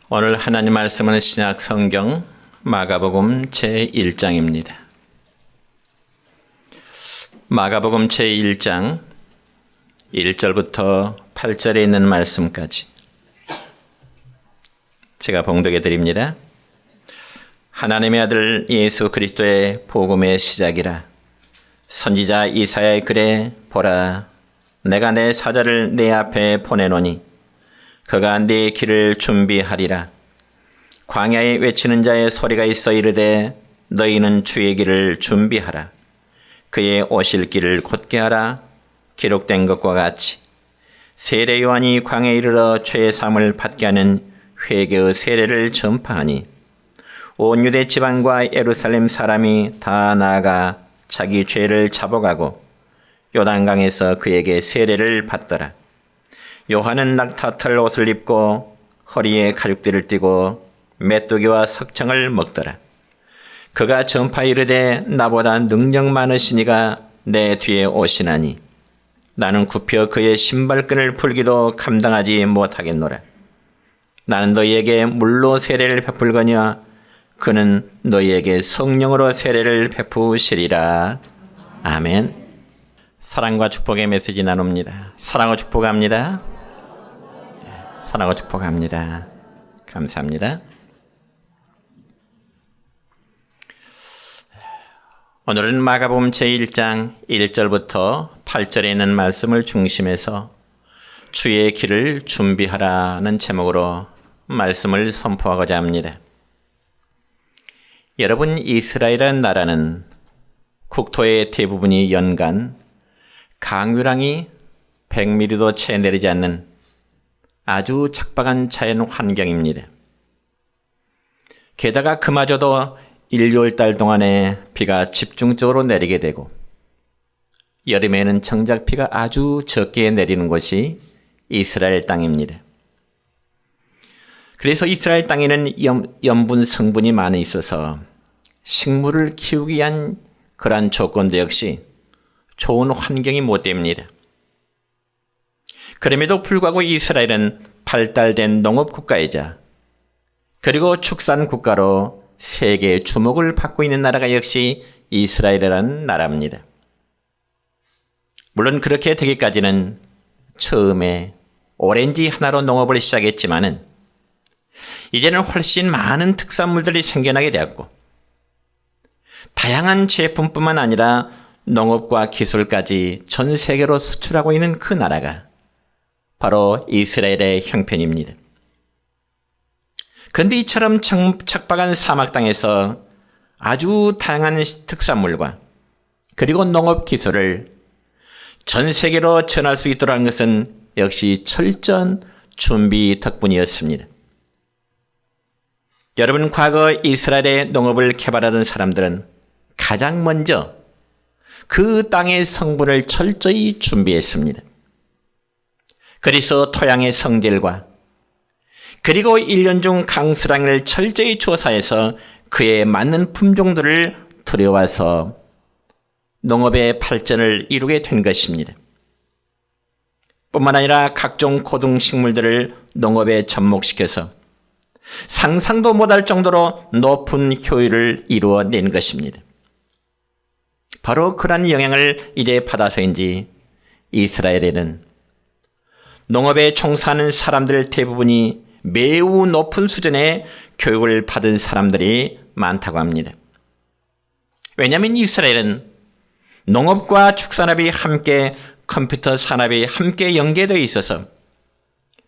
오늘 하나님 말씀은 신약 성경 마가복음 제1장입니다. 마가복음 제1장 1절부터 8절에 있는 말씀까지 제가 봉독해 드립니다. 하나님의 아들 예수 그리스도의 복음의 시작이라. 선지자 이사야의 글에 보라, 내가 내 사자를 네 앞에 보내노니 그가 네 길을 준비하리라. 광야에 외치는 자의 소리가 있어 이르되 너희는 주의 길을 준비하라. 그의 오실 길을 곧게 하라. 기록된 것과 같이 세례 요한이 광야에 이르러 죄 사함을 받게 하는 회개의 세례를 전파하니 온 유대 지방과 예루살렘 사람이 다 나아가 자기 죄를 자복하고 요단강에서 그에게 세례를 받더라. 요한은 낙타털 옷을 입고 허리에 가죽띠를 띠고 메뚜기와 석청을 먹더라. 그가 전파 이르되 나보다 능력 많으시니가 내 뒤에 오시나니 나는 굽혀 그의 신발끈을 풀기도 감당하지 못하겠노라. 나는 너희에게 물로 세례를 베풀거니와 그는 너희에게 성령으로 세례를 베푸시리라. 아멘. 사랑과 축복의 메시지 나눕니다. 사랑과 축복합니다. 사랑과 축복합니다. 감사합니다. 오늘은 마가복음 제1장 1절부터 8절에 있는 말씀을 중심해서 주의 길을 준비하라는 제목으로 말씀을 선포하고자 합니다. 여러분, 이스라엘이라는 나라는 국토의 대부분이 연간 강유량이 100mm도 채 내리지 않는 아주 척박한 자연 환경입니다. 게다가 그마저도 1~2월 동안에 비가 집중적으로 내리게 되고 여름에는 정작 비가 아주 적게 내리는 곳이 이스라엘 땅입니다. 그래서 이스라엘 땅에는 염분 성분이 많이 있어서 식물을 키우기 위한 그러한 조건도 역시 좋은 환경이 못 됩니다. 그럼에도 불구하고 이스라엘은 발달된 농업 국가이자 그리고 축산 국가로 세계의 주목을 받고 있는 나라가 역시 이스라엘이라는 나라입니다. 물론 그렇게 되기까지는 처음에 오렌지 하나로 농업을 시작했지만은 이제는 훨씬 많은 특산물들이 생겨나게 되었고 다양한 제품뿐만 아니라 농업과 기술까지 전 세계로 수출하고 있는 그 나라가 바로 이스라엘의 형편입니다. 그런데 이처럼 척박한 사막 땅에서 아주 다양한 특산물과 그리고 농업 기술을 전 세계로 전할 수 있도록 한 것은 역시 철저한 준비 덕분이었습니다. 여러분, 과거 이스라엘의 농업을 개발하던 사람들은 가장 먼저 그 땅의 성분을 철저히 준비했습니다. 그래서 토양의 성질과 그리고 1년 중 강수량을 철저히 조사해서 그에 맞는 품종들을 들여와서 농업의 발전을 이루게 된 것입니다. 뿐만 아니라 각종 고등식물들을 농업에 접목시켜서 상상도 못할 정도로 높은 효율을 이루어낸 것입니다. 바로 그런 영향을 이제 받아서인지 이스라엘에는 농업에 종사하는 사람들 대부분이 매우 높은 수준의 교육을 받은 사람들이 많다고 합니다. 왜냐하면 이스라엘은 농업과 축산업이 함께 컴퓨터 산업이 함께 연계되어 있어서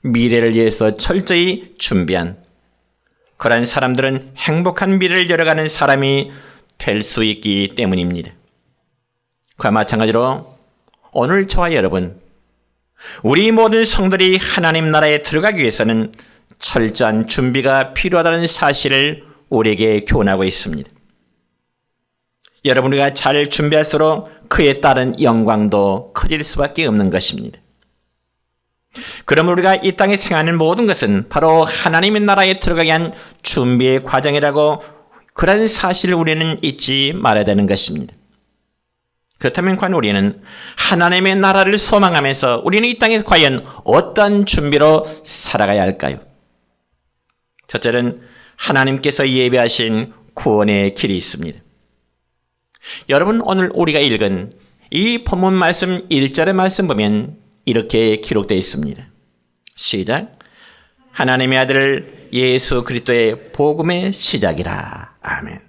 미래를 위해서 철저히 준비한 그런 사람들은 행복한 미래를 열어가는 사람이 될 수 있기 때문입니다. 그와 마찬가지로 오늘 저와 여러분, 우리 모든 성들이 하나님 나라에 들어가기 위해서는 철저한 준비가 필요하다는 사실을 우리에게 교훈하고 있습니다. 여러분, 우리가 잘 준비할수록 그에 따른 영광도 커질 수밖에 없는 것입니다. 그러면 우리가 이 땅에 생하는 모든 것은 바로 하나님의 나라에 들어가기 위한 준비의 과정이라고 그런 사실을 우리는 잊지 말아야 되는 것입니다. 그렇다면 과연 우리는 하나님의 나라를 소망하면서 우리는 이 땅에서 과연 어떤 준비로 살아가야 할까요? 첫째는 하나님께서 예비하신 구원의 길이 있습니다. 여러분, 오늘 우리가 읽은 이 본문 말씀 1절의 말씀 보면 이렇게 기록되어 있습니다. 시작. 하나님의 아들 예수 그리스도의 복음의 시작이라. 아멘.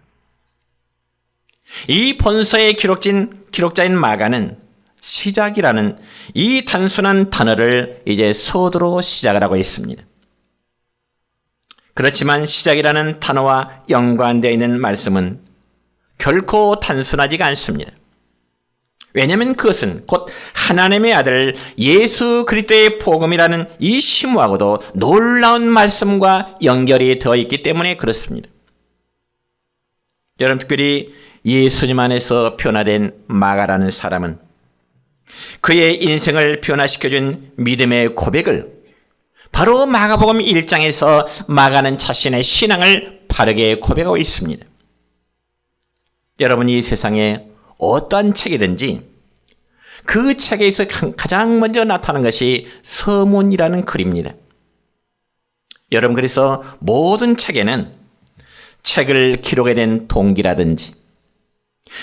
이 본서의 기록자인 마가는 시작이라는 이 단순한 단어를 이제 서두로 시작을 하고 있습니다. 그렇지만 시작이라는 단어와 연관되어 있는 말씀은 결코 단순하지가 않습니다. 왜냐하면 그것은 곧 하나님의 아들 예수 그리스도의 복음이라는 이 심오하고도 놀라운 말씀과 연결이 되어 있기 때문에 그렇습니다. 여러분, 특별히 예수님 안에서 변화된 마가라는 사람은 그의 인생을 변화시켜준 믿음의 고백을 바로 마가복음 1장에서 마가는 자신의 신앙을 바르게 고백하고 있습니다. 여러분, 이 세상에 어떠한 책이든지 그 책에서 가장 먼저 나타나는 것이 서문이라는 글입니다. 여러분, 그래서 모든 책에는 책을 기록에 된 동기라든지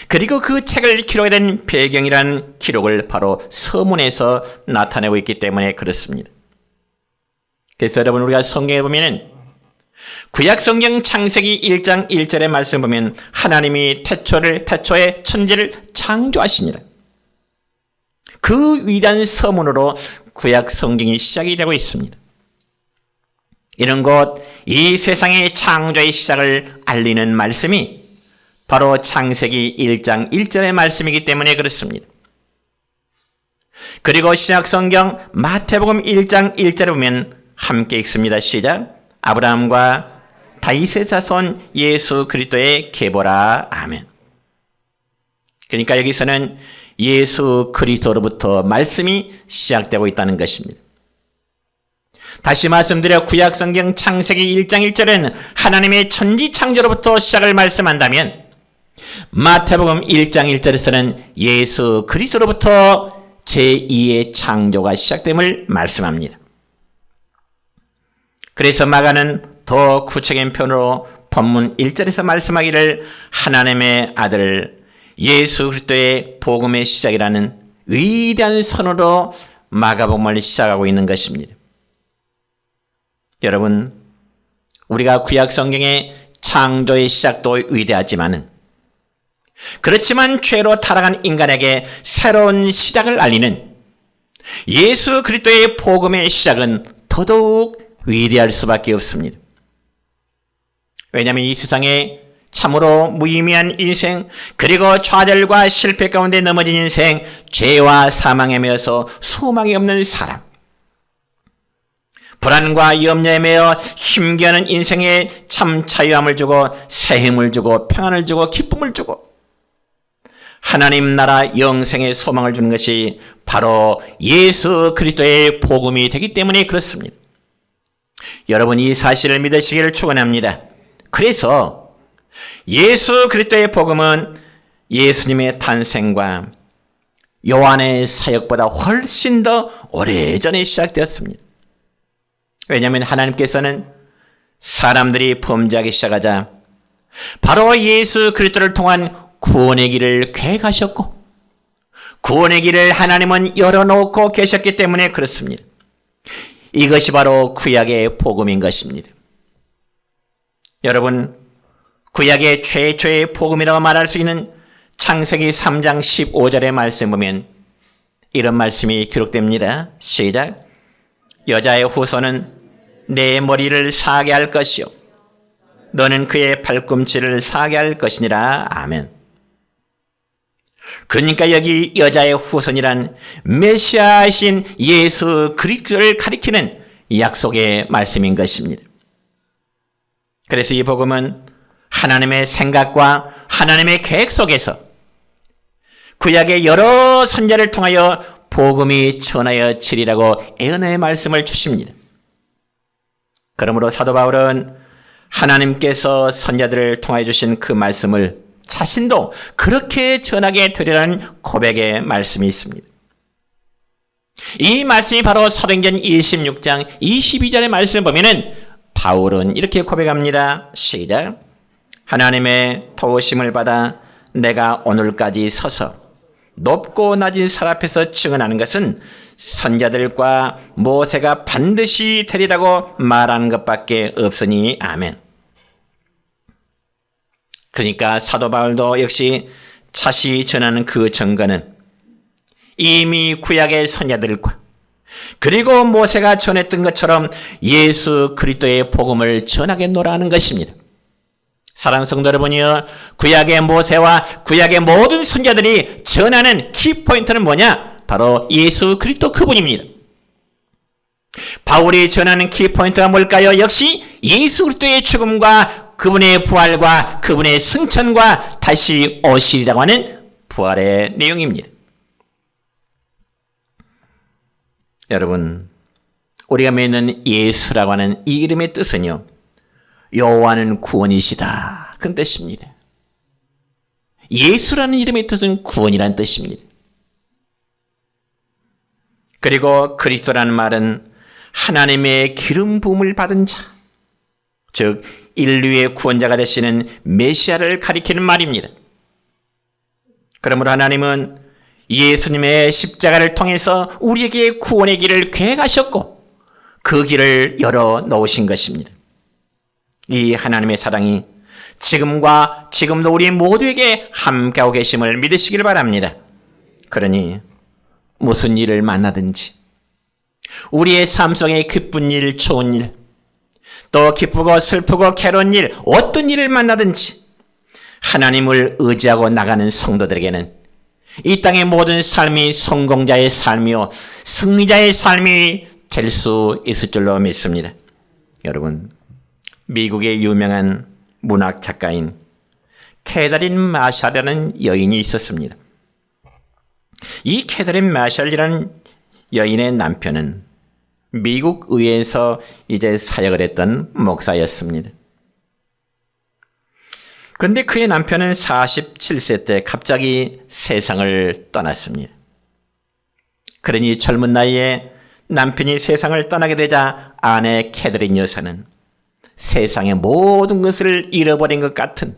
그리고 그 책을 기록에 된 배경이라는 기록을 바로 서문에서 나타내고 있기 때문에 그렇습니다. 그래서 여러분, 우리가 성경에 보면은 구약 성경 창세기 1장 1절의 말씀 보면 하나님이 태초에 천지를 창조하시니라. 그 위대한 서문으로 구약 성경이 시작이 되고 있습니다. 이런 것, 이 세상의 창조의 시작을 알리는 말씀이 바로 창세기 1장 1절의 말씀이기 때문에 그렇습니다. 그리고 신약 성경 마태복음 1장 1절에 보면 함께 읽습니다. 시작. 아브라함과 다윗의 자손 예수 그리스도의 계보라. 아멘. 그러니까 여기서는 예수 그리스도로부터 말씀이 시작되고 있다는 것입니다. 다시 말씀드려 구약 성경 창세기 1장 1절은 하나님의 천지 창조로부터 시작을 말씀한다면 마태복음 1장 1절에서는 예수 그리스도로부터 제2의 창조가 시작됨을 말씀합니다. 그래서 마가는 더 구체적인 표현으로 본문 1절에서 말씀하기를 하나님의 아들 예수 그리스도의 복음의 시작이라는 위대한 선으로 마가복음을 시작하고 있는 것입니다. 여러분, 우리가 구약 성경의 창조의 시작도 위대하지만은 그렇지만 죄로 타락한 인간에게 새로운 시작을 알리는 예수 그리스도의 복음의 시작은 더더욱 위대할 수밖에 없습니다. 왜냐하면 이 세상에 참으로 무의미한 인생, 그리고 좌절과 실패 가운데 넘어진 인생, 죄와 사망에 매여서 소망이 없는 사람, 불안과 염려에 매여 힘겨는 인생에 참 자유함을 주고 새 힘을 주고 평안을 주고 기쁨을 주고 하나님 나라 영생의 소망을 주는 것이 바로 예수 그리스도의 복음이 되기 때문에 그렇습니다. 여러분, 이 사실을 믿으시기를 축원합니다. 그래서 예수 그리스도의 복음은 예수님의 탄생과 요한의 사역보다 훨씬 더 오래전에 시작되었습니다. 왜냐하면 하나님께서는 사람들이 범죄하기 시작하자 바로 예수 그리스도를 통한 구원의 길을 계획하셨고 구원의 길을 하나님은 열어놓고 계셨기 때문에 그렇습니다. 이것이 바로 구약의 복음인 것입니다. 여러분, 구약의 최초의 복음이라고 말할 수 있는 창세기 3장 15절의 말씀 보면 이런 말씀이 기록됩니다. 시작. 여자의 후손은 내 머리를 사게 할 것이요 너는 그의 발꿈치를 사게 할 것이니라. 아멘. 그러니까 여기 여자의 후손이란 메시아이신 예수 그리스도를 가리키는 약속의 말씀인 것입니다. 그래서 이 복음은 하나님의 생각과 하나님의 계획 속에서 구약의 여러 선자를 통하여 복음이 전하여지리라고 예언의 말씀을 주십니다. 그러므로 사도 바울은 하나님께서 선자들을 통하여 주신 그 말씀을 자신도 그렇게 전하게 되리라는 고백의 말씀이 있습니다. 이 말씀이 바로 사도행전 26장 22절의 말씀을 보면은 바울은 이렇게 고백합니다. 시작. 하나님의 도우심을 받아 내가 오늘까지 서서 높고 낮은 살 앞에서 증언하는 것은 선자들과 모세가 반드시 되리라고 말하는 것밖에 없으니 아멘. 그러니까 사도 바울도 역시 자신이 전하는 그 증거는 이미 구약의 선자들과 그리고 모세가 전했던 것처럼 예수 그리스도의 복음을 전하겠노라 하는 것입니다. 사랑하는 성도 여러분이여, 구약의 모세와 구약의 모든 선자들이 전하는 키포인트는 뭐냐? 바로 예수 그리스도 그분입니다. 바울이 전하는 키포인트가 뭘까요? 역시 예수 그리스도의 죽음과 그분의 부활과 그분의 승천과 다시 오시리라고 하는 부활의 내용입니다. 여러분, 우리가 믿는 예수라고 하는 이 이름의 뜻은요, 여호와는 구원이시다, 그런 뜻입니다. 예수라는 이름의 뜻은 구원이라는 뜻입니다. 그리고 그리스도라는 말은 하나님의 기름 부음을 받은 자, 즉 인류의 구원자가 되시는 메시아를 가리키는 말입니다. 그러므로 하나님은 예수님의 십자가를 통해서 우리에게 구원의 길을 계획하셨고 그 길을 열어 놓으신 것입니다. 이 하나님의 사랑이 지금도 우리 모두에게 함께하고 계심을 믿으시길 바랍니다. 그러니 무슨 일을 만나든지 우리의 삶 속에 기쁜 일, 좋은 일, 또 기쁘고 슬프고 괴로운 일, 어떤 일을 만나든지 하나님을 의지하고 나가는 성도들에게는 이 땅의 모든 삶이 성공자의 삶이요 승리자의 삶이 될 수 있을 줄로 믿습니다. 여러분, 미국의 유명한 문학 작가인 캐더린 마샬이라는 여인이 있었습니다. 이 캐더린 마샬이라는 여인의 남편은 미국 의회에서 이제 사역을 했던 목사였습니다. 그런데 그의 남편은 47세 때 갑자기 세상을 떠났습니다. 그러니 젊은 나이에 남편이 세상을 떠나게 되자 아내 캐더린 여사는 세상의 모든 것을 잃어버린 것 같은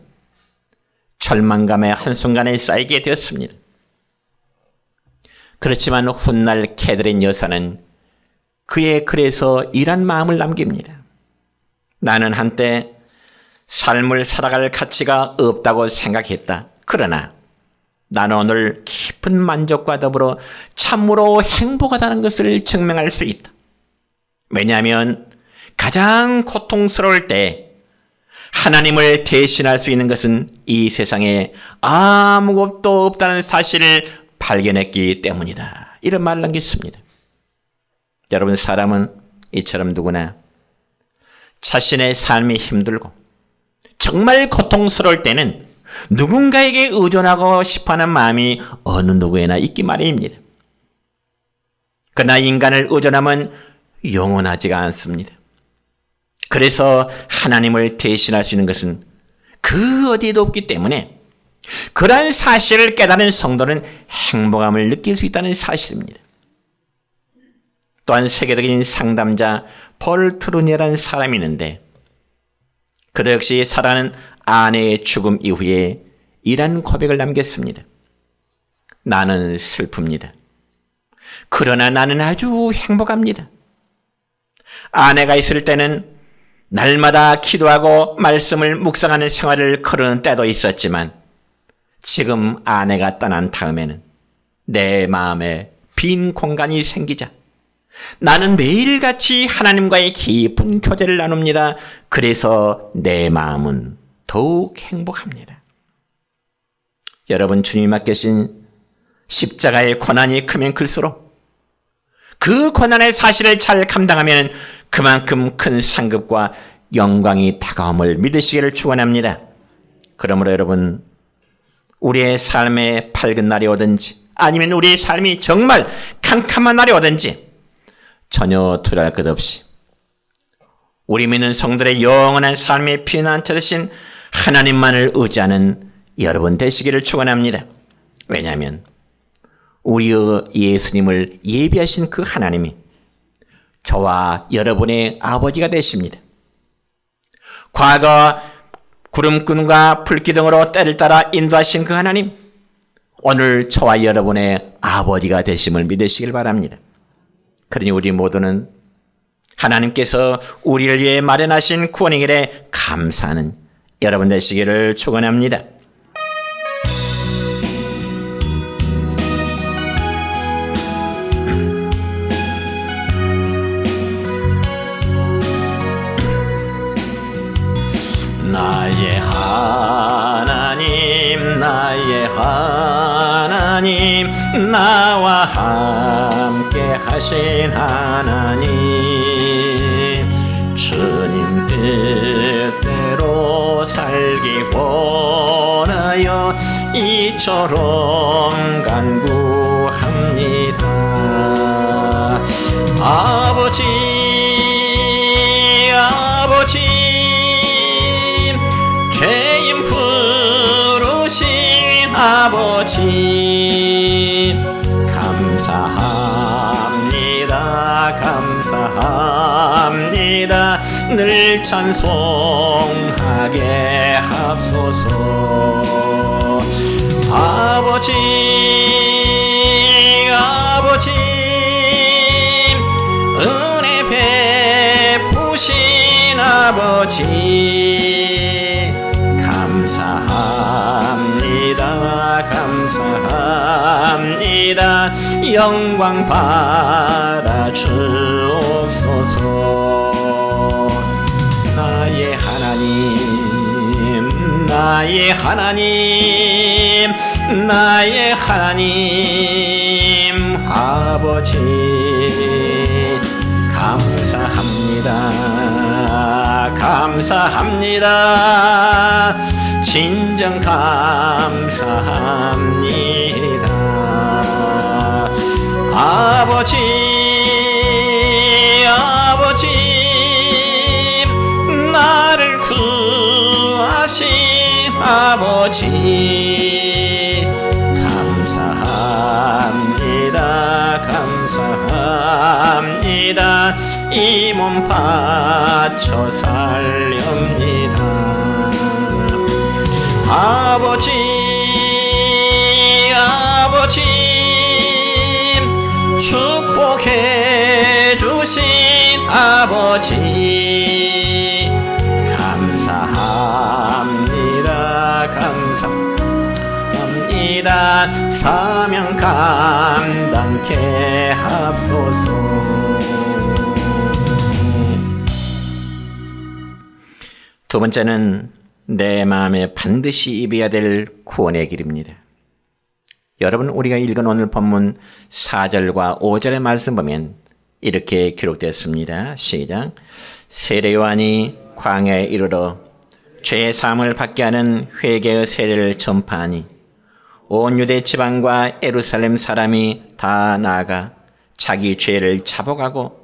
절망감의 한순간에 쌓이게 되었습니다. 그렇지만 훗날 캐더린 여사는 그의 글에서 이런 마음을 남깁니다. 나는 한때 삶을 살아갈 가치가 없다고 생각했다. 그러나 나는 오늘 깊은 만족과 더불어 참으로 행복하다는 것을 증명할 수 있다. 왜냐하면 가장 고통스러울 때 하나님을 대신할 수 있는 것은 이 세상에 아무것도 없다는 사실을 발견했기 때문이다. 이런 말을 남겼습니다. 여러분, 사람은 이처럼 누구나 자신의 삶이 힘들고 정말 고통스러울 때는 누군가에게 의존하고 싶어하는 마음이 어느 누구에나 있기 마련입니다. 그러나 인간을 의존하면 영원하지가 않습니다. 그래서 하나님을 대신할 수 있는 것은 그 어디에도 없기 때문에 그러한 사실을 깨달은 성도는 행복함을 느낄 수 있다는 사실입니다. 또한 세계적인 상담자 폴 트루니라는 사람이 있는데 그도 역시 사랑하는 아내의 죽음 이후에 이런 고백을 남겼습니다. 나는 슬픕니다. 그러나 나는 아주 행복합니다. 아내가 있을 때는 날마다 기도하고 말씀을 묵상하는 생활을 거르는 때도 있었지만 지금 아내가 떠난 다음에는 내 마음에 빈 공간이 생기자 나는 매일같이 하나님과의 깊은 교제를 나눕니다. 그래서 내 마음은 더욱 행복합니다. 여러분, 주님이 맡기신 십자가의 고난이 크면 클수록 그 고난의 사실을 잘 감당하면 그만큼 큰 상급과 영광이 다가옴을 믿으시기를 축원합니다. 그러므로 여러분, 우리의 삶에 밝은 날이 오든지 아니면 우리의 삶이 정말 캄캄한 날이 오든지 전혀 두려울 것 없이 우리 믿는 성들의 영원한 삶의 피난처 되신 하나님만을 의지하는 여러분 되시기를 축원합니다. 왜냐하면 우리의 예수님을 예비하신 그 하나님이 저와 여러분의 아버지가 되십니다. 과거 구름꾼과 불기둥으로 때를 따라 인도하신 그 하나님, 오늘 저와 여러분의 아버지가 되심을 믿으시길 바랍니다. 그러니 우리 모두는 하나님께서 우리를 위해 마련하신 구원의 길에 감사하는 여러분 되시기를 축원합니다. 나의 하나님, 나의 하나님, 나와 함께 하신 하나님, 주님 뜻대로 살기 원하여 이처럼 간구합니다. 아버지, 아버지, 죄인 부르신 아버지, 감사합니다, 감사합니다. 늘 찬송하게 합소서. 아버지, 아버지, 은혜 베푸신 아버지, 감사합니다, 감사합니다. 영광 받아 주옵소서. 나의 하나님, 나의 하나님, 나의 하나님, 아버지, 감사합니다, 감사합니다. 진정 감사합니다. 아버지, 아버지, 나를 구하신 아버지, 감사합니다, 감사합니다. 이 몸 바쳐 살렵니다. 아버지, 아버지, 축복해 주신 아버지, 감사합니다, 감사합니다. 사명 감당케 합소서. 두 번째는 내 마음에 반드시 입어야 될 구원의 길입니다. 여러분, 우리가 읽은 오늘 본문 4절과 5절의 말씀 보면 이렇게 기록되었습니다. 시작. 세례 요한이 광야에 이르러 죄 사함을 받게 하는 회개의 세례를 전파하니 온 유대 지방과 예루살렘 사람이 다 나아가 자기 죄를 자복하고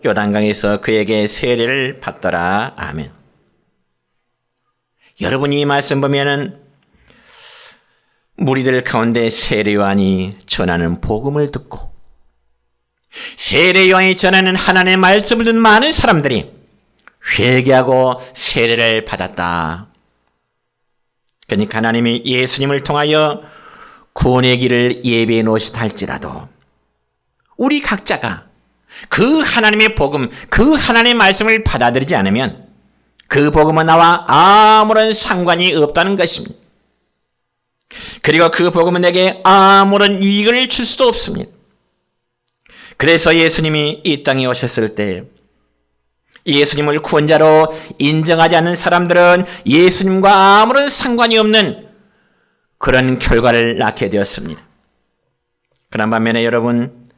요단강에서 그에게 세례를 받더라. 아멘. 여러분이 이 말씀 보면은 무리들 가운데 세례 요한이 전하는 복음을 듣고 세례 요한이 전하는 하나님의 말씀을 듣는 많은 사람들이 회개하고 세례를 받았다. 그러니까 하나님이 예수님을 통하여 구원의 길을 예비해 놓으시다 할지라도 우리 각자가 그 하나님의 복음, 그 하나님의 말씀을 받아들이지 않으면 그 복음은 나와 아무런 상관이 없다는 것입니다. 그리고 그 복음은 내게 아무런 유익을 줄 수도 없습니다. 그래서 예수님이 이 땅에 오셨을 때 예수님을 구원자로 인정하지 않는 사람들은 예수님과 아무런 상관이 없는 그런 결과를 낳게 되었습니다. 그런 반면에 여러분,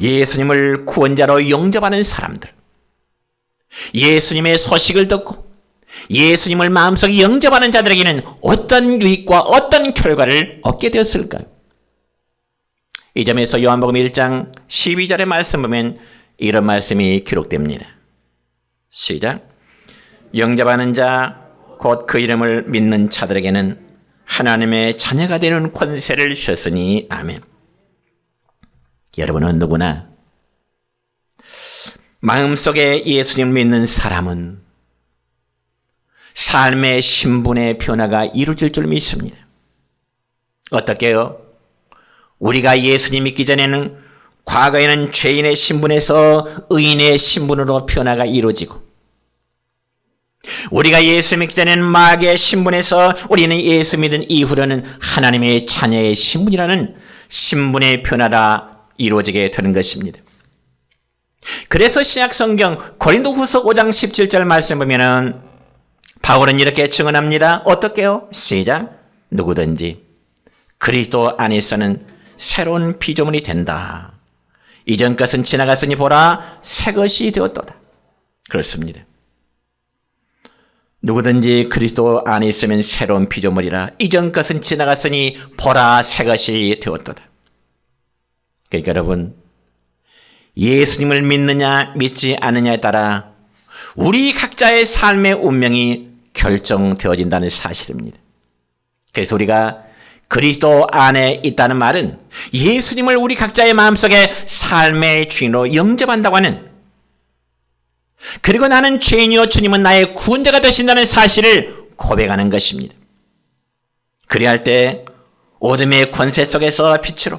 예수님을 구원자로 영접하는 사람들, 예수님의 소식을 듣고 예수님을 마음속에 영접하는 자들에게는 어떤 유익과 어떤 결과를 얻게 되었을까요? 이 점에서 요한복음 1장 12절의 말씀 보면 이런 말씀이 기록됩니다. 시작. 영접하는 자, 곧 그 이름을 믿는 자들에게는 하나님의 자녀가 되는 권세를 주셨으니 아멘. 여러분은 누구나 마음속에 예수님을 믿는 사람은 삶의 신분의 변화가 이루어질 줄 믿습니다. 어떻게요? 우리가 예수님 믿기 전에는 과거에는 죄인의 신분에서 의인의 신분으로 변화가 이루어지고, 우리가 예수 믿기 전에는 마귀의 신분에서 우리는 예수 믿은 이후로는 하나님의 자녀의 신분이라는 신분의 변화가 이루어지게 되는 것입니다. 그래서 신약성경 고린도후서 5장 17절 말씀 보면은 바울은 이렇게 증언합니다. 어떻게요? 시작. 누구든지 그리스도 안에서는 새로운 피조물이 된다. 이전 것은 지나갔으니 보라 새 것이 되었도다. 그렇습니다. 누구든지 그리스도 안에 있으면 새로운 피조물이라. 이전 것은 지나갔으니 보라 새 것이 되었도다. 그러니까 여러분, 예수님을 믿느냐 믿지 않느냐에 따라 우리 각자의 삶의 운명이 결정되어진다는 사실입니다. 그래서 우리가 그리스도 안에 있다는 말은 예수님을 우리 각자의 마음속에 삶의 주인으로 영접한다고 하는, 그리고 나는 죄인이요 주님은 나의 구원자가 되신다는 사실을 고백하는 것입니다. 그리할 때 어둠의 권세 속에서 빛으로,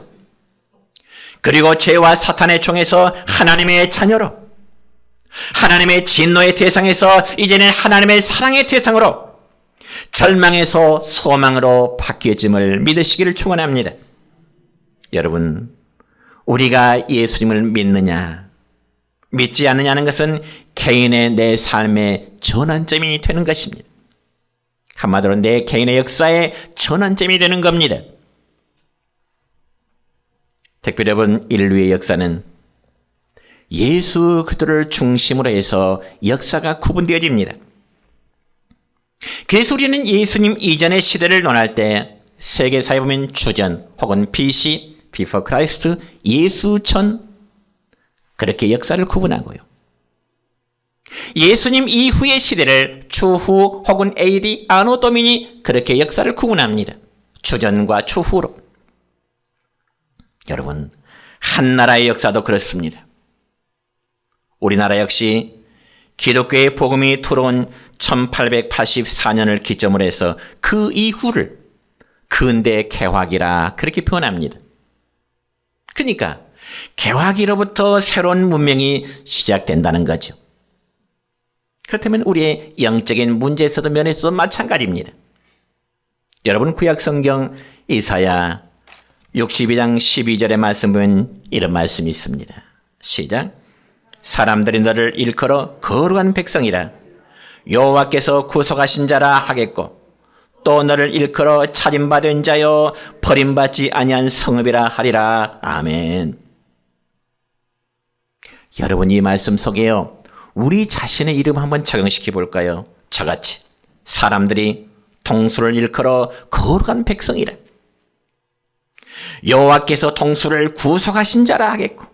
그리고 죄와 사탄의 총에서 하나님의 자녀로, 하나님의 진노의 대상에서 이제는 하나님의 사랑의 대상으로, 절망에서 소망으로 바뀌어짐을 믿으시기를 축원합니다. 여러분, 우리가 예수님을 믿느냐 믿지 않느냐는 것은 개인의 내 삶의 전환점이 되는 것입니다. 한마디로 내 개인의 역사의 전환점이 되는 겁니다. 특별히 여러분, 인류의 역사는 예수 그리스도를 중심으로 해서 역사가 구분되어집니다. 그래서 우리는 예수님 이전의 시대를 논할 때 세계사에 보면 주전 혹은 BC, Before Christ, 예수 전, 그렇게 역사를 구분하고요. 예수님 이후의 시대를 추후 혹은 AD, 아노 도미니, 그렇게 역사를 구분합니다. 주전과 추후로. 여러분, 한 나라의 역사도 그렇습니다. 우리나라 역시 기독교의 복음이 들어온 1884년을 기점으로 해서 그 이후를 근대 개화기라 그렇게 표현합니다. 그러니까 개화기로부터 새로운 문명이 시작된다는 거죠. 그렇다면 우리의 영적인 문제에서도 면에서도 마찬가지입니다. 여러분, 구약성경 이사야 62장 12절의 말씀 보면 이런 말씀이 있습니다. 시작. 사람들이 너를 일컬어 거룩한 백성이라 여호와께서 구속하신 자라 하겠고, 또 너를 일컬어 찾임받은 자여 버림받지 아니한 성읍이라 하리라. 아멘. 여러분, 이 말씀 속에요, 우리 자신의 이름 한번 적용시켜 볼까요? 저같이 사람들이 동수를 일컬어 거룩한 백성이라, 여호와께서 동수를 구속하신 자라 하겠고,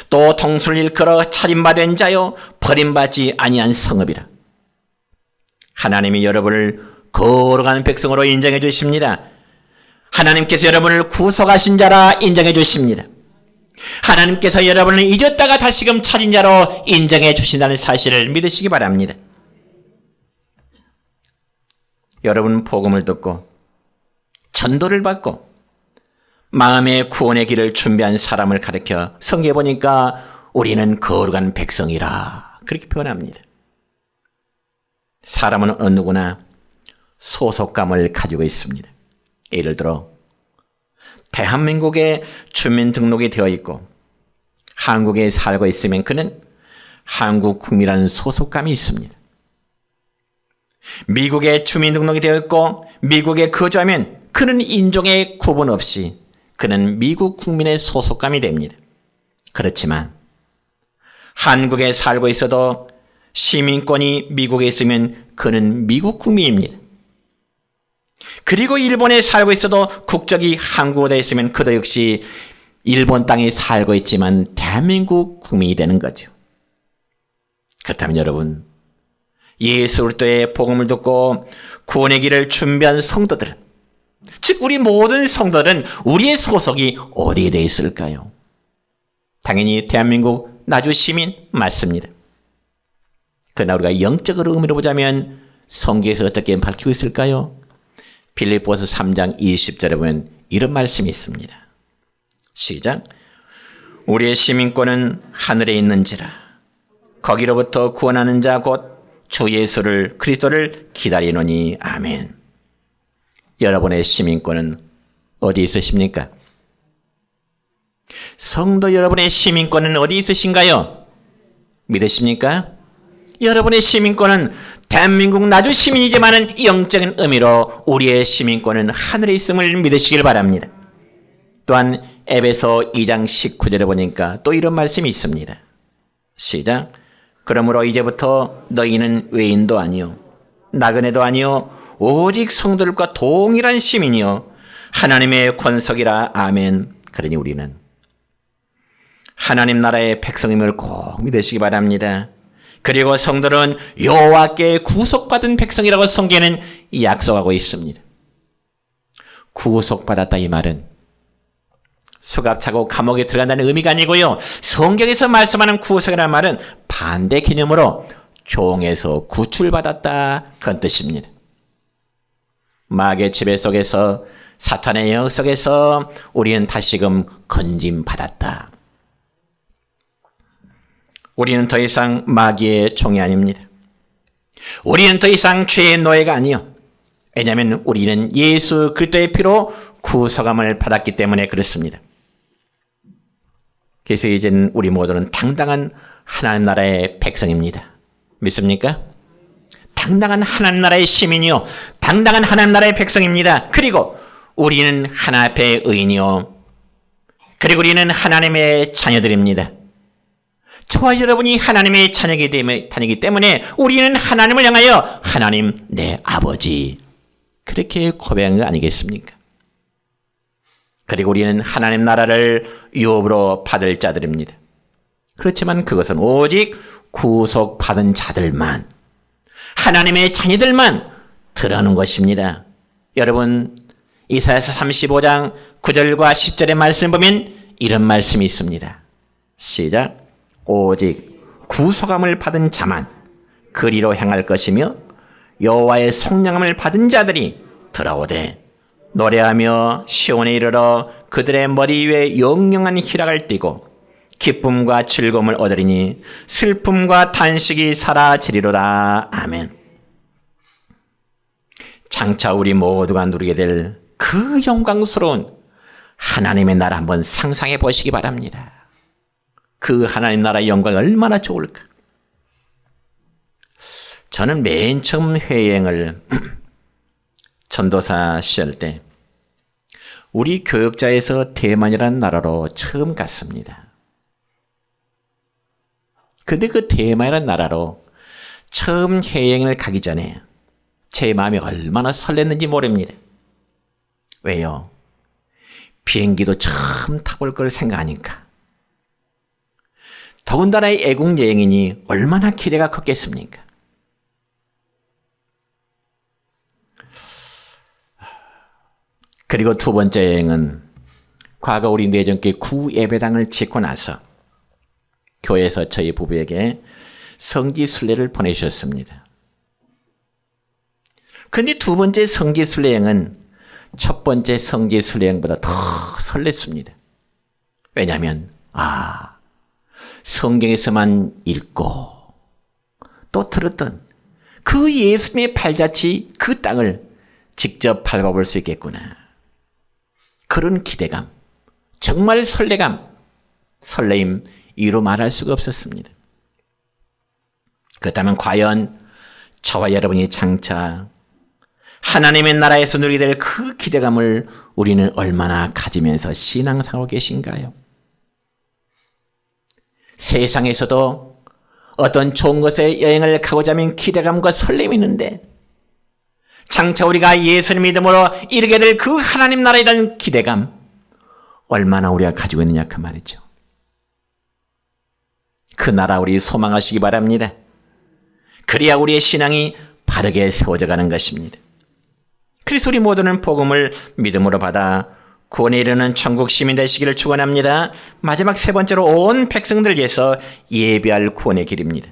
또 동수를 일컬어 찾임받은 자요 버림받지 아니한 성읍이라. 하나님이 여러분을 거룩한 백성으로 인정해 주십니다. 하나님께서 여러분을 구속하신 자라 인정해 주십니다. 하나님께서 여러분을 잊었다가 다시금 찾은 자로 인정해 주신다는 사실을 믿으시기 바랍니다. 여러분, 복음을 듣고 전도를 받고 마음의 구원의 길을 준비한 사람을 가리켜 성경에 보니까 우리는 거룩한 백성이라 그렇게 표현합니다. 사람은 어느 누구나 소속감을 가지고 있습니다. 예를 들어 대한민국에 주민등록이 되어 있고 한국에 살고 있으면 그는 한국 국민이라는 소속감이 있습니다. 미국에 주민등록이 되어 있고 미국에 거주하면 그는 인종의 구분 없이 그는 미국 국민의 소속감이 됩니다. 그렇지만 한국에 살고 있어도 시민권이 미국에 있으면 그는 미국 국민입니다. 그리고 일본에 살고 있어도 국적이 한국어로 되어 있으면 그도 역시 일본 땅에 살고 있지만 대한민국 국민이 되는 거죠. 그렇다면 여러분, 예수 그리스도의 복음을 듣고 구원의 길을 준비한 성도들은, 즉 우리 모든 성도들은 우리의 소속이 어디에 되어 있을까요? 당연히 대한민국 나주 시민 맞습니다. 그러나 우리가 영적으로 의미로 보자면 성경에서 어떻게 밝히고 있을까요? 빌립보서 3장 20절에 보면 이런 말씀이 있습니다. 시작. 우리의 시민권은 하늘에 있는지라 거기로부터 구원하는 자 곧 주 예수를 그리스도를 기다리노니. 아멘. 여러분의 시민권은 어디 있으십니까? 성도 여러분의 시민권은 어디 있으신가요? 믿으십니까? 여러분의 시민권은 대한민국 나주 시민이지만은 영적인 의미로 우리의 시민권은 하늘에 있음을 믿으시길 바랍니다. 또한 에베소 2장 19절에 보니까 또 이런 말씀이 있습니다. 시작. 그러므로 이제부터 너희는 외인도 아니요 나그네도 아니요 오직 성도들과 동일한 시민이요 하나님의 권속이라. 아멘. 그러니 우리는 하나님 나라의 백성임을 꼭 믿으시기 바랍니다. 그리고 성도는 여호와께 구속받은 백성이라고 성경에는 약속하고 있습니다. 구속받았다 이 말은 수갑차고 감옥에 들어간다는 의미가 아니고요. 성경에서 말씀하는 구속이라는 말은 반대 개념으로 종에서 구출받았다 그런 뜻입니다. 마귀의 지배 속에서 사탄의 영역 속에서 우리는 다시금 건짐받았다. 우리는 더 이상 마귀의 종이 아닙니다. 우리는 더 이상 죄의 노예가 아니요. 왜냐하면 우리는 예수 그리스도의 피로 구속함을 받았기 때문에 그렇습니다. 그래서 이제는 우리 모두는 당당한 하나님 나라의 백성입니다. 믿습니까? 당당한 하나님 나라의 시민이요 당당한 하나님 나라의 백성입니다. 그리고 우리는 하나 앞에 의인이요 그리고 우리는 하나님의 자녀들입니다. 저와 여러분이 하나님의 자녀이기 때문에 우리는 하나님을 향하여 하나님 내 아버지 그렇게 고백한 거 아니겠습니까? 그리고 우리는 하나님 나라를 유업으로 받을 자들입니다. 그렇지만 그것은 오직 구속받은 자들만 하나님의 자녀들만 들어오는 것입니다. 여러분 이사야서 35장 9절과 10절의 말씀을 보면 이런 말씀이 있습니다. 시작. 오직 구속함을 받은 자만 그리로 향할 것이며 여호와의 성령함을 받은 자들이 들어오되 노래하며 시온에 이르러 그들의 머리 위에 영영한 희락을 띠고 기쁨과 즐거움을 얻으리니 슬픔과 탄식이 사라지리로다. 아멘. 장차 우리 모두가 누리게 될 그 영광스러운 하나님의 나라 한번 상상해 보시기 바랍니다. 그 하나님 나라의 영광이 얼마나 좋을까. 저는 맨 처음 해외여행을 전도사 시절 때 우리 교역자에서 대만이라는 나라로 처음 갔습니다. 근데 그 대만이라는 나라로 처음 해외여행을 가기 전에 제 마음이 얼마나 설렜는지 모릅니다. 왜요? 비행기도 처음 타볼 걸 생각하니까. 더군다나 애국 여행이니 얼마나 기대가 컸겠습니까? 그리고 두 번째 여행은 과거 우리 내전교회 구예배당을 짓고 나서 교회에서 저희 부부에게 성지순례를 보내주셨습니다. 그런데 두 번째 성지순례 여행은 첫 번째 성지순례 여행보다 더 설렜습니다. 왜냐하면 성경에서만 읽고 또 들었던 그 예수님의 발자취 그 땅을 직접 밟아볼 수 있겠구나. 그런 기대감, 정말 설레임 이루 말할 수가 없었습니다. 그렇다면 과연 저와 여러분이 장차 하나님의 나라에서 누리게 될 그 기대감을 우리는 얼마나 가지면서 신앙생활하고 계신가요? 세상에서도 어떤 좋은 곳에 여행을 가고자 하면 기대감과 설렘이 있는데 장차 우리가 예수님 믿음으로 이르게 될 그 하나님 나라에 대한 기대감 얼마나 우리가 가지고 있느냐 그 말이죠. 그 나라 우리 소망하시기 바랍니다. 그래야 우리의 신앙이 바르게 세워져 가는 것입니다. 그래서 우리 모두는 복음을 믿음으로 받아 구원에 이르는 천국 시민 되시기를 축원합니다. 마지막 세 번째로 온 백성들 위해서 예비할 구원의 길입니다.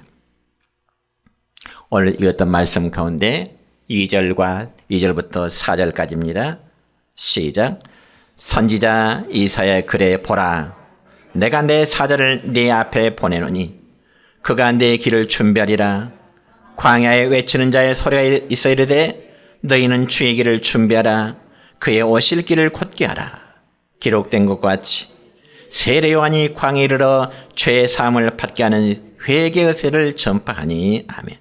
오늘 읽었던 말씀 가운데 2절부터 4절까지입니다. 시작. 선지자 이사야의 글에 보라, 내가 내 사자를 네 앞에 보내노니 그가 내 길을 준비하리라. 광야에 외치는 자의 소리가 있어 이르되 너희는 주의 길을 준비하라. 그의 오실 길을 곧게 하라. 기록된 것과 같이 세례 요한이 광야에 이르러 죄의 사함을 받게 하는 회개의 의세를 전파하니. 아멘.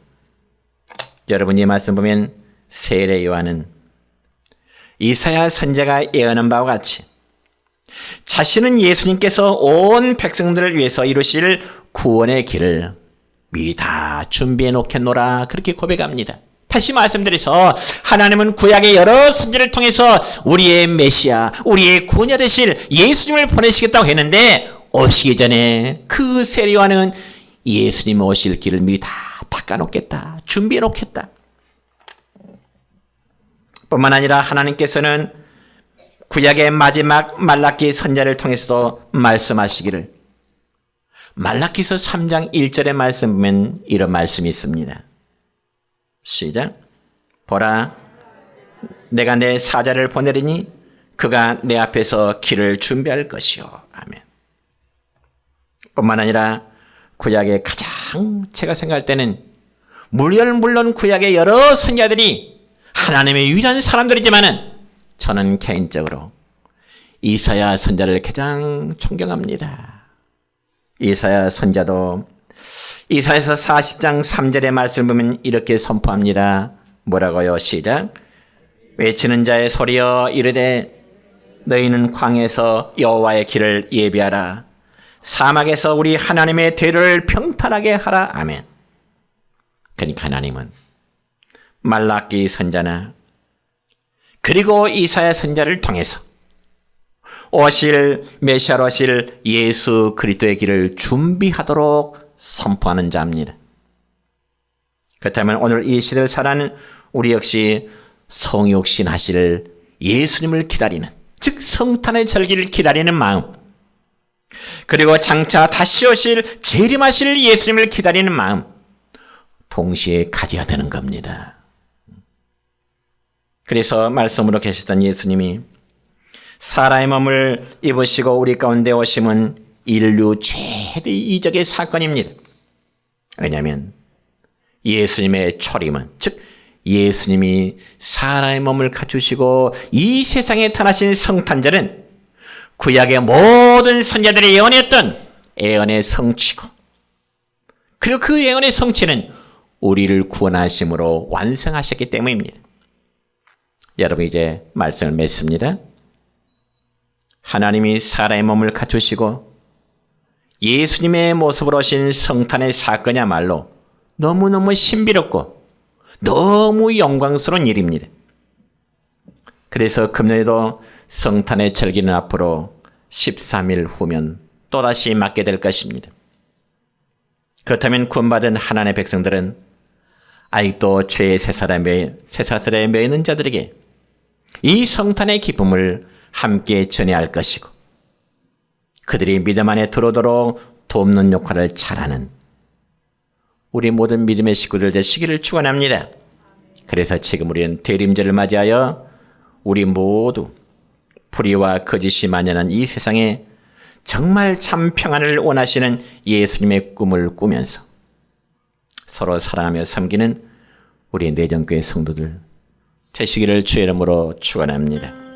여러분, 이 말씀 보면 세례 요한은 이사야 선지자가 예언한 바와 같이 자신은 예수님께서 온 백성들을 위해서 이루실 구원의 길을 미리 다 준비해 놓겠노라, 그렇게 고백합니다. 다시 말씀드려서 하나님은 구약의 여러 선지를 통해서 우리의 메시아, 우리의 구원자 되실 예수님을 보내시겠다고 했는데 오시기 전에 그 세례 요한은 예수님 오실 길을 미리 다 닦아놓겠다, 준비해놓겠다. 뿐만 아니라 하나님께서는 구약의 마지막 말라기 선지자를 통해서도 말씀하시기를, 말라기서 3장 1절의 말씀 보면 이런 말씀이 있습니다. 시작. 보라, 내가 내 사자를 보내리니 그가 내 앞에서 길을 준비할 것이요. 아멘. 뿐만 아니라 구약의 가장 제가 생각할 때는 물론 구약의 여러 선지자들이 하나님의 유일한 사람들이지만은 저는 개인적으로 이사야 선지자를 가장 존경합니다. 이사야 선지자도 이사야서 40장 3절의 말씀을 보면 이렇게 선포합니다. 뭐라고요? 시작. 외치는 자의 소리여 이르되 너희는 광야에서 여호와의 길을 예비하라. 사막에서 우리 하나님의 대를 평탄하게 하라. 아멘. 그러니까 하나님은 말라기 선지자나 그리고 이사야 선지자를 통해서 오실 메시아로 오실 예수 그리스도의 길을 준비하도록 선포하는 자입니다. 그렇다면 오늘 이 시대를 살아가는 우리 역시 성육신 하실 예수님을 기다리는, 즉 성탄의 절기를 기다리는 마음, 그리고 장차 다시 오실 재림하실 예수님을 기다리는 마음 동시에 가져야 되는 겁니다. 그래서 말씀으로 계셨던 예수님이 사람의 몸을 입으시고 우리 가운데 오심은 인류 최대 이적의 사건입니다. 왜냐하면 예수님의 초림은, 즉 예수님이 사람의 몸을 갖추시고 이 세상에 태어나신 성탄절은 구약의 모든 선지자들이 예언했던 예언의 성취고, 그리고 그 예언의 성취는 우리를 구원하심으로 완성하셨기 때문입니다. 여러분, 이제 말씀을 맺습니다. 하나님이 사람의 몸을 갖추시고 예수님의 모습으로 오신 성탄의 사건이야말로 너무너무 신비롭고 너무 영광스러운 일입니다. 그래서 금년에도 성탄의 절기는 앞으로 13일 후면 또다시 맞게 될 것입니다. 그렇다면 구원받은 하나님의 백성들은 아직도 죄의 쇠사슬에 매이는 자들에게 이 성탄의 기쁨을 함께 전해야 할 것이고, 그들이 믿음 안에 들어오도록 돕는 역할을 잘하는 우리 모든 믿음의 식구들 되시기를 축원합니다. 그래서 지금 우리는 대림절을 맞이하여 우리 모두 불의와 거짓이 만연한 이 세상에 정말 참 평안을 원하시는 예수님의 꿈을 꾸면서 서로 사랑하며 섬기는 우리 내정교회 성도들 되시기를 주의 이름으로 축원합니다.